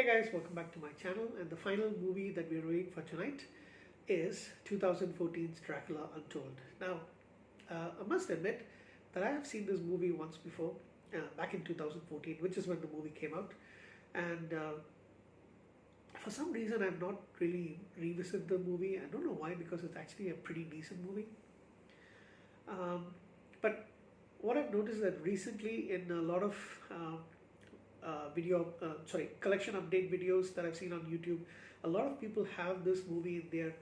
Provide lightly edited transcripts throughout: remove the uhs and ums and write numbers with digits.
guys, welcome back to my channel, and the final movie that we're reviewing for tonight is 2014's Dracula Untold. Now, I must admit that I have seen this movie once before, back in 2014, which is when the movie came out, and for some reason I've not really revisited the movie. I don't know why, because it's actually a pretty decent movie. But what I've noticed is that recently in a lot of collection update videos that I've seen on YouTube, a lot of people have this movie in their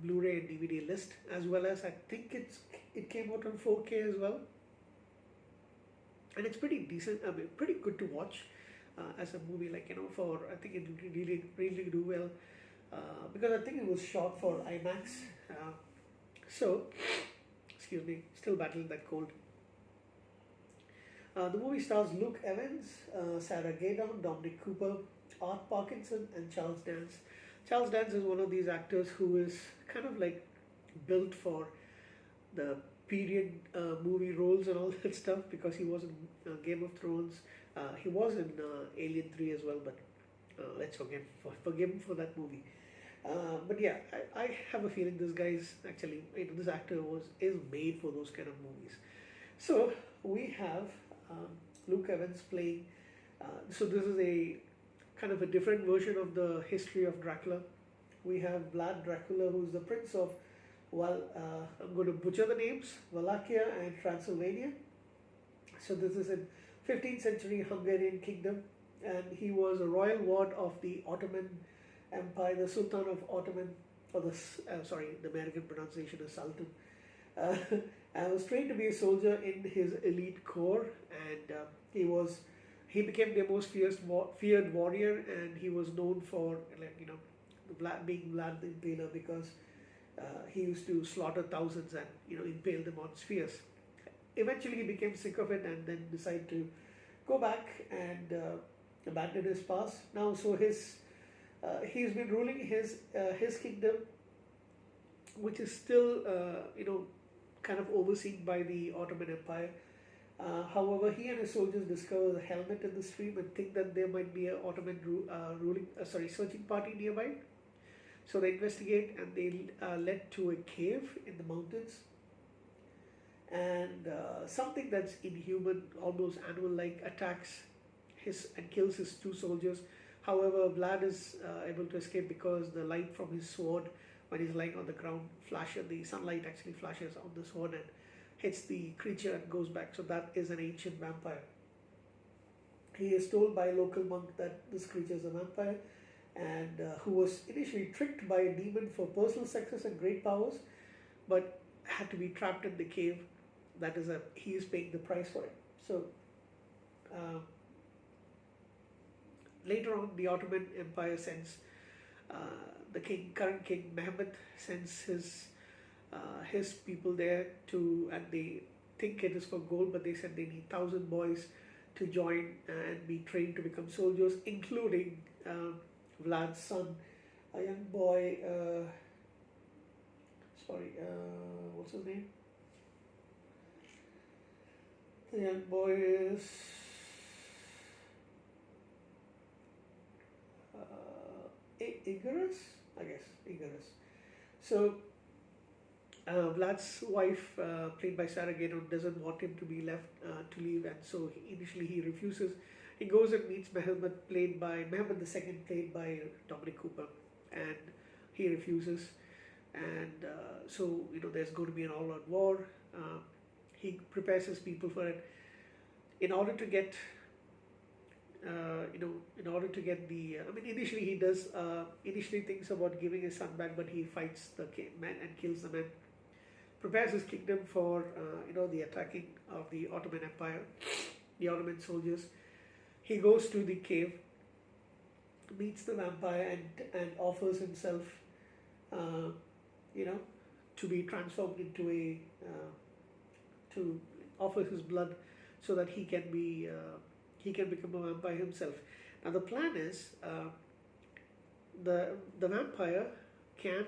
Blu-ray and DVD list, as well as I think it came out on 4K as well, and it's pretty decent. I mean, pretty good to watch as a movie. Like, for I think it really do well because I think it was shot for IMAX. So, excuse me, still battling that cold. The movie stars Luke Evans, Sarah Gadon, Dominic Cooper, Art Parkinson, and Charles Dance. Charles Dance is one of these actors who is kind of like built for the period movie roles and all that stuff, because he was in Game of Thrones. He was in Alien 3 as well, but let's forgive him for that movie. But yeah, I have a feeling this guy's actually, this actor is made for those kind of movies. So we have Luke Evans playing. So this is a kind of a different version of the history of Dracula. We have Vlad Dracula, who's the prince of, I'm going to butcher the names, Wallachia and Transylvania. So this is in 15th century Hungarian kingdom, and he was a royal ward of the Ottoman Empire, the Sultan of Ottoman, or the American pronunciation is Sultan. I was trained to be a soldier in his elite corps, and he became their most feared warrior, and he was known for, being Vlad the Impaler, because he used to slaughter thousands and impale them on spears. Eventually, he became sick of it and then decided to go back and abandon his past. Now, so he's been ruling his kingdom, which is still kind of overseen by the Ottoman Empire. However, he and his soldiers discover a helmet in the stream and think that there might be an Ottoman searching party nearby. So they investigate, and they led to a cave in the mountains. And something that's inhuman, almost animal-like, attacks and kills his two soldiers. However, Vlad is able to escape because the light from his sword, when he's lying on the ground, the sunlight actually flashes on the sword and hits the creature and goes back. So that is an ancient vampire. He is told by a local monk that this creature is a vampire, and who was initially tricked by a demon for personal success and great powers, but had to be trapped in the cave. He is paying the price for it. So later on, the Ottoman Empire sends the current king Mehmed sends his people there and they think it is for gold, but they said they need 1,000 boys to join and be trained to become soldiers, including Vlad's son, a young boy. What's his name? The young boy is Icarus, I guess. Icarus. So Vlad's wife, played by Sarah Gadon, doesn't want him to be left to leave, and so initially he refuses. He goes and meets Mehmed II, played by Dominic Cooper, and he refuses. And so there's going to be an all-out war. He prepares his people for it. In order to get initially he does, initially thinks about giving his son back, but he fights the man and kills the man. Prepares his kingdom for, the attacking of the Ottoman Empire, the Ottoman soldiers. He goes to the cave, meets the vampire, and offers himself, to be transformed into offer his blood so that he can become a vampire himself. Now the plan is, the vampire can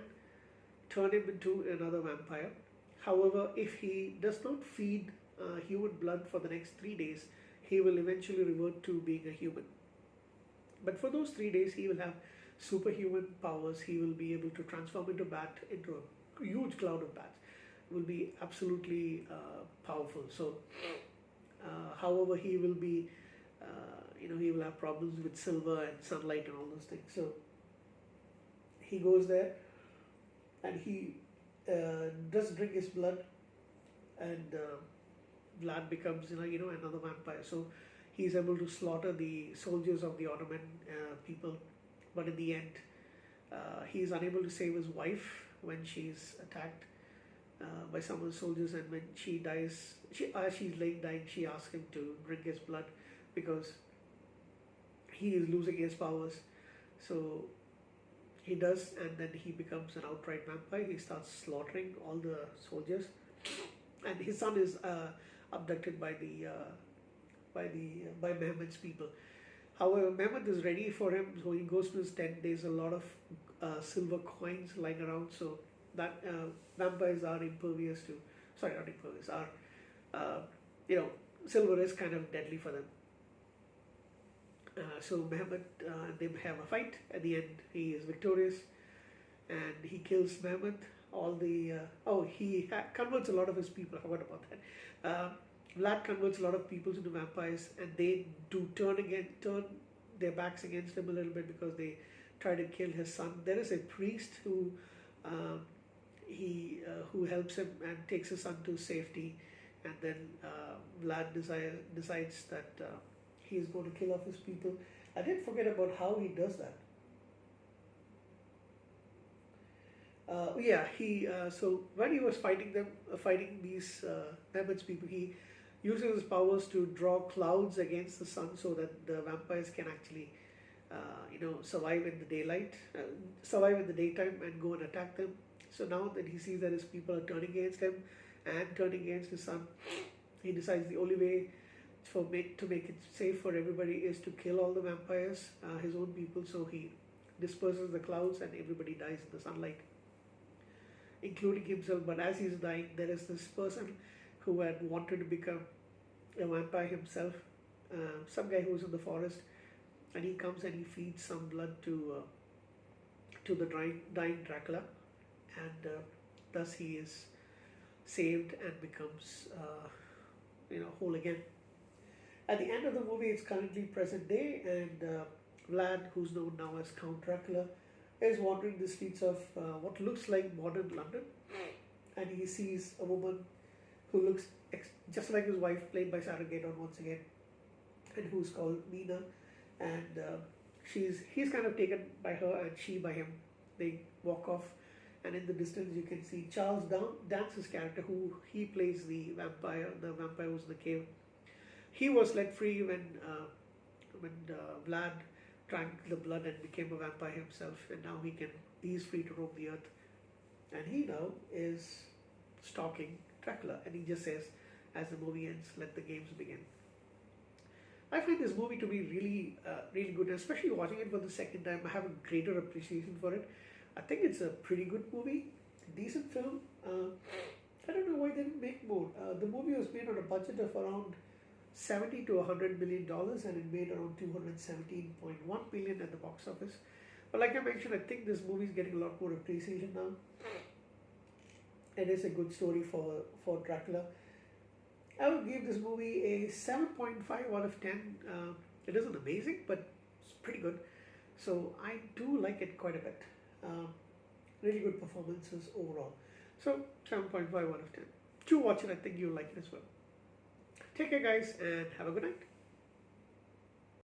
turn him into another vampire. However, if he does not feed human blood for the next 3 days, he will eventually revert to being a human. But for those 3 days, he will have superhuman powers. He will be able to transform into bat, into a huge cloud of bats. Will be absolutely powerful. So, however, he will be, he will have problems with silver and sunlight and all those things. So he goes there and he does drink his blood, and Vlad becomes another vampire. So he's able to slaughter the soldiers of the Ottoman people, but in the end, he's unable to save his wife when she's attacked by some of the soldiers, and when she dies, as she's laying dying, she asks him to drink his blood because he is losing his powers. So he does, and then he becomes an outright vampire. He starts slaughtering all the soldiers, and his son is abducted by Mehmet's people. However, Mehmet is ready for him, so he goes to his tent. There's a lot of silver coins lying around, so that vampires are impervious to. Sorry, not impervious. Silver is kind of deadly for them. So Mehmet, they have a fight. At the end, he is victorious, and he kills Mehmet. He converts a lot of his people. I forgot about that. Vlad converts a lot of people into vampires, and they do turn their backs against him a little bit because they try to kill his son. There is a priest who helps him and takes his son to safety, and then Vlad decides that he is going to kill off his people. I did forget about how he does that. So when he was fighting these Mehmet's people, he uses his powers to draw clouds against the sun so that the vampires can actually, survive in the daylight, survive in the daytime, and go and attack them. So now that he sees that his people are turning against him and turning against his son, he decides the only way to make it safe for everybody is to kill all the vampires, his own people. So he disperses the clouds, and everybody dies in the sunlight, including himself. But as he's dying, there is this person who had wanted to become a vampire himself, some guy who's in the forest, and he comes and he feeds some blood to the dying Dracula, and thus he is saved and becomes whole again. At the end of the movie, it's currently present day, and Vlad, who's known now as Count Dracula, is wandering the streets of what looks like modern London, and he sees a woman who looks just like his wife, played by Sarah Gaydon once again, and who's called Mina, and he's kind of taken by her, and she by him. They walk off, and in the distance you can see Charles Dance's character, who he plays the vampire who's in the cave. He was let free when Vlad drank the blood and became a vampire himself, and now he's free to roam the earth, and he now is stalking Dracula, and he just says, as the movie ends, "Let the games begin." I find this movie to be really, really good, especially watching it for the second time. I have a greater appreciation for it. I think it's a pretty good movie, decent film. I don't know why they didn't make more. The movie was made on a budget of around $70 to $100 million, and it made around $217.1 million at the box office. But like I mentioned, I think this movie is getting a lot more appreciation now. It is a good story for Dracula. I would give this movie a 7.5 out of 10. It isn't amazing, but it's pretty good. So I do like it quite a bit. Really good performances overall. So 7.5 out of 10. Do watch it. I think you'll like it as well. Take care, guys, and have a good night.